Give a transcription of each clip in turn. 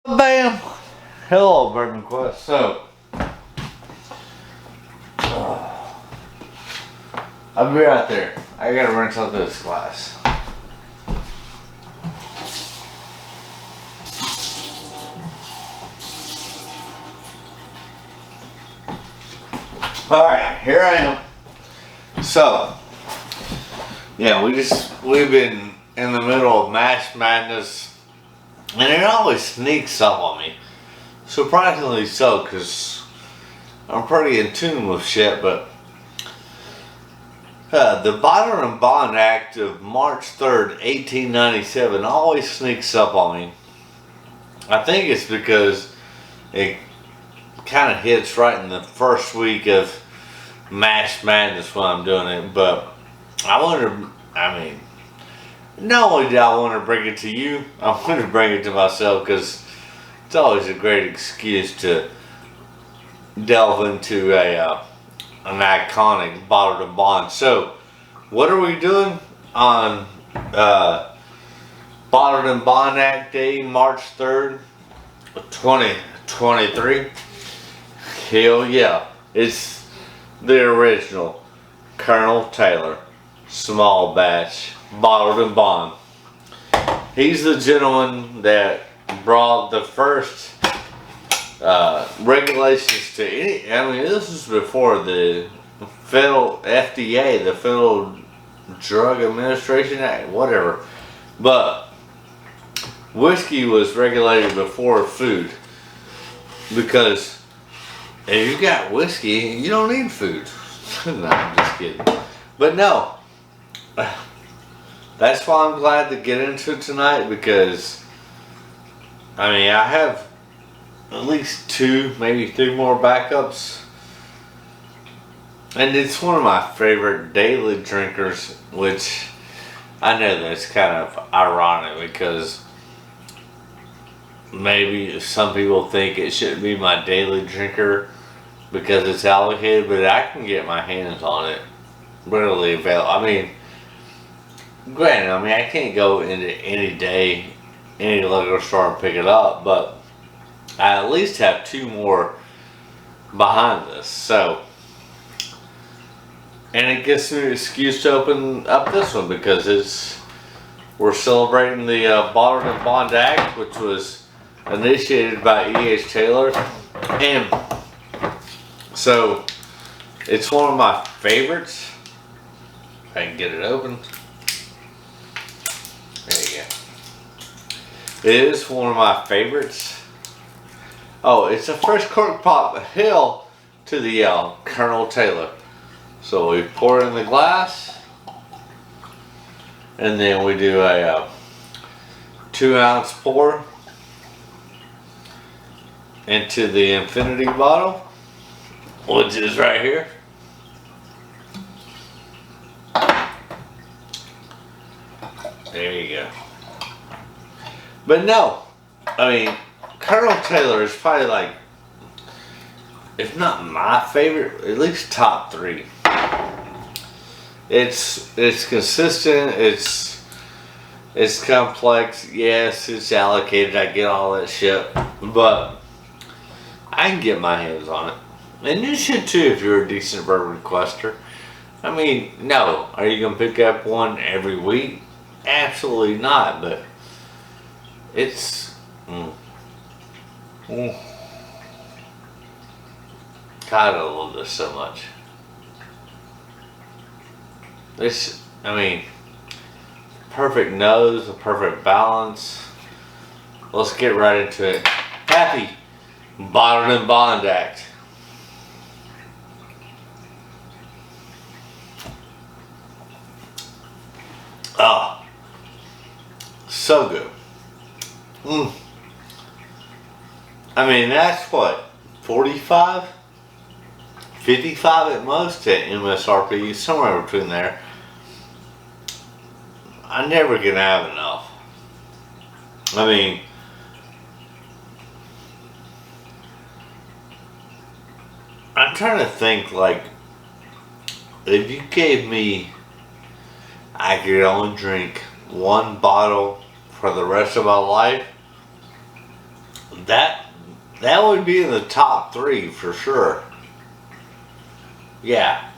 Bam! Hello, Bourbon Quest. So, I'll be right there. I gotta rinse out this glass. Alright, here I am. So, yeah, we've been in the middle of March Madness, and it always sneaks up on me. Surprisingly so, because I'm pretty in tune with shit, but the Bourbon Act of March 3rd, 1897 always sneaks up on me. I think it's because it kind of hits right in the first week of March Madness when I'm doing it, but not only did I want to bring it to you, I want to bring it to myself because it's always a great excuse to delve into an iconic Bourbon. So, what are we doing on Bourbon Act Day, March 3rd, 2023? Hell yeah. It's the original Colonel Taylor small batch Bourbon. He's the gentleman that brought the first regulations to any. I mean, this is before the federal FDA, the Federal Drug Administration Act, whatever. But whiskey was regulated before food because if you got whiskey, you don't need food. No, I'm just kidding. But no, that's why I'm glad to get into it tonight because, I mean, I have at least 2, maybe 3 more backups. And it's one of my favorite daily drinkers, which I know that's kind of ironic because maybe some people think it shouldn't be my daily drinker because it's allocated, but I can get my hands on it readily available. I mean, granted, I can't go into any day, any liquor store and pick it up, but I at least have 2 more behind this. So, and it gives me an excuse to open up this one because we're celebrating the Bourbon Act, which was initiated by E.H. Taylor, and so it's one of my favorites. If I can get it open. There you go. It is one of my favorites. Oh, it's a fresh cork pop hill to the Colonel Taylor. So we pour it in the glass, and then we do a 2-ounce pour into the infinity bottle, which is right here. There you go. But no, I mean, Colonel Taylor is probably like, if not my favorite, at least top 3. It's consistent. It's complex. Yes, it's allocated. I get all that shit, but I can get my hands on it, and you should too if you're a decent bourbon requester. I mean, no, are you gonna pick up one every week? Absolutely not. But it's God, I love this so much. This, I mean, perfect nose, a perfect balance. Let's get right into it. Happy Bourbon Act. Oh, so good. I mean, that's what, 45? 55 at most at MSRP, somewhere between there. I never can have enough. I mean, I'm trying to think, like, if you gave me, I could only drink 1 bottle for the rest of my life, that that would be in the top three for sure. Yeah.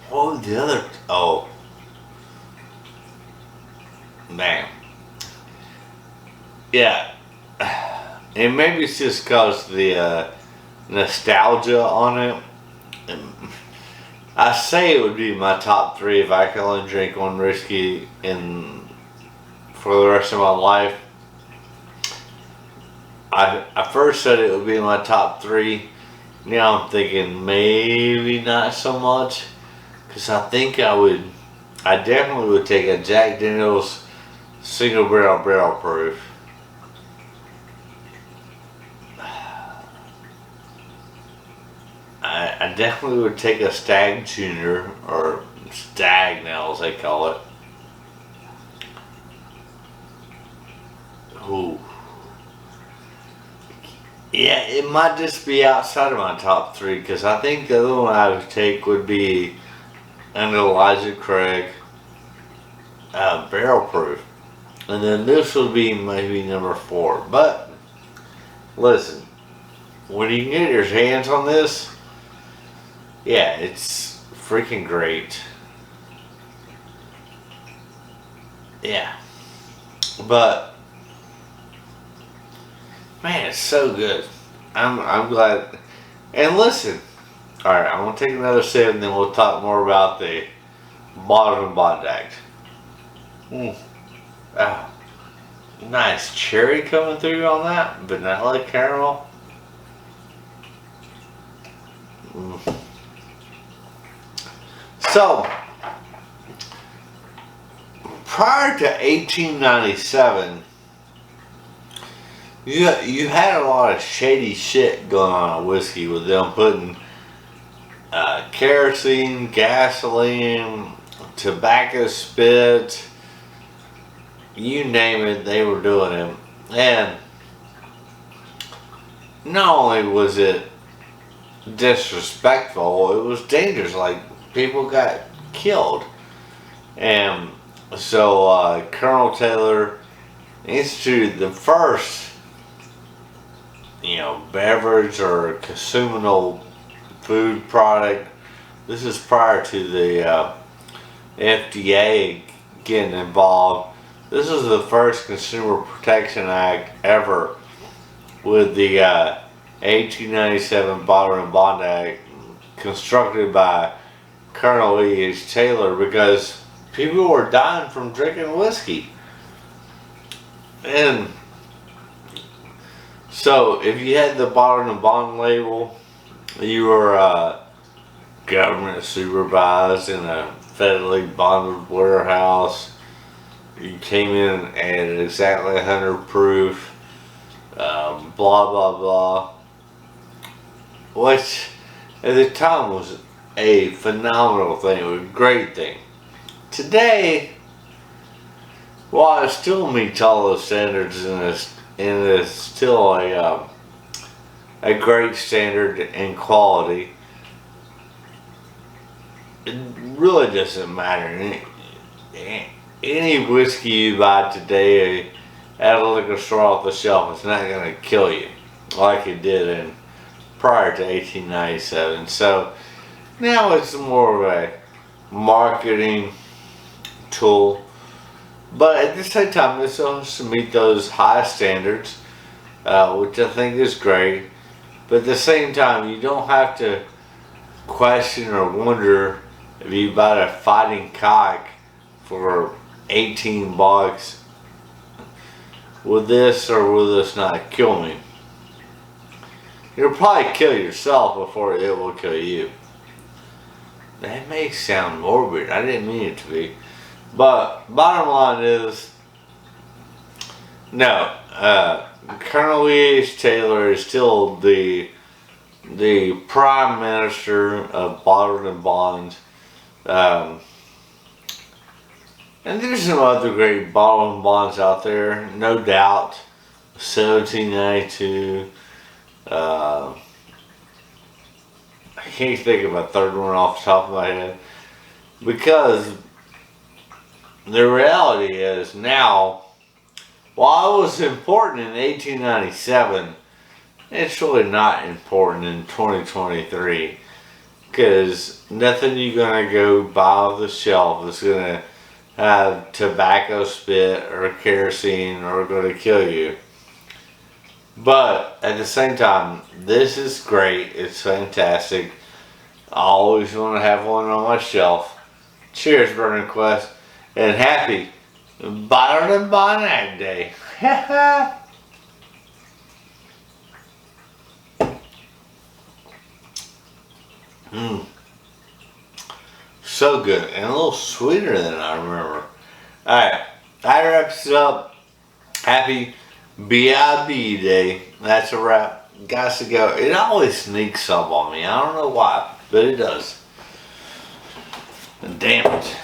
What was the other? Oh, man. Yeah. And maybe it's just because the nostalgia on it. And I say it would be my top three if I could only drink one whiskey for the rest of my life. I first said it would be my top three. Now I'm thinking maybe not so much, because I definitely would take a Jack Daniel's single barrel proof. I definitely would take a Stag Junior, or Stag now as they call it. Ooh. Yeah, it might just be outside of my top three, because I think the other one I would take would be an Elijah Craig barrel proof. And then this would be maybe number 4. But listen, when you can get your hands on this, yeah, it's freaking great. Yeah. But man, it's so good. I'm glad. And listen, all right, I'm gonna take another sip, and then we'll talk more about the Bourbon Bond Act. Mm. Ah, nice cherry coming through on that, vanilla caramel. Mm. So, prior to 1897. You had a lot of shady shit going on with whiskey, with them putting kerosene, gasoline, tobacco spit, you name it, they were doing it. And not only was it disrespectful, it was dangerous. Like, people got killed. And so Colonel Taylor instituted the first beverage or consumable food product. This is prior to the FDA getting involved. This is the first Consumer Protection Act ever, with the 1897 Bourbon Bond Act, constructed by Colonel E.H. Taylor, because people were dying from drinking whiskey. And so, if you had the Bourbon Bond label, you were government supervised in a federally bonded warehouse. You came in at exactly 100 proof, blah blah blah. Which at the time was a phenomenal thing, it was a great thing. Today, while it still meets all those standards, and it's still a great standard and quality, it really doesn't matter. Any whiskey you buy today at a liquor store off the shelf is not going to kill you like it did prior to 1897. So now it's more of a marketing tool. But at the same time, it's supposed to meet those high standards, which I think is great. But at the same time, you don't have to question or wonder if you buy a fighting cock for 18 bucks. Will this or will this not kill me? You'll probably kill yourself before it will kill you. That may sound morbid. I didn't mean it to be. But bottom line is, no, Colonel E.H. Taylor is still the Prime Minister of Bourbon and Bonds. And there's some other great bottled bonds out there, no doubt. 1792. I can't think of a third one off the top of my head, because the reality is now while it was important in 1897, it's really not important in 2023. Because nothing you're going to go buy off the shelf is going to have tobacco spit or kerosene or going to kill you. But at the same time, this is great. It's fantastic. I always want to have one on my shelf. Cheers, Burning Quest. And happy Byron and Bonnet Day. So good. And a little sweeter than I remember. Alright. That wraps it up. Happy BIB Day. That's a wrap. Got to go. It always sneaks up on me. I don't know why, but it does. Damn it.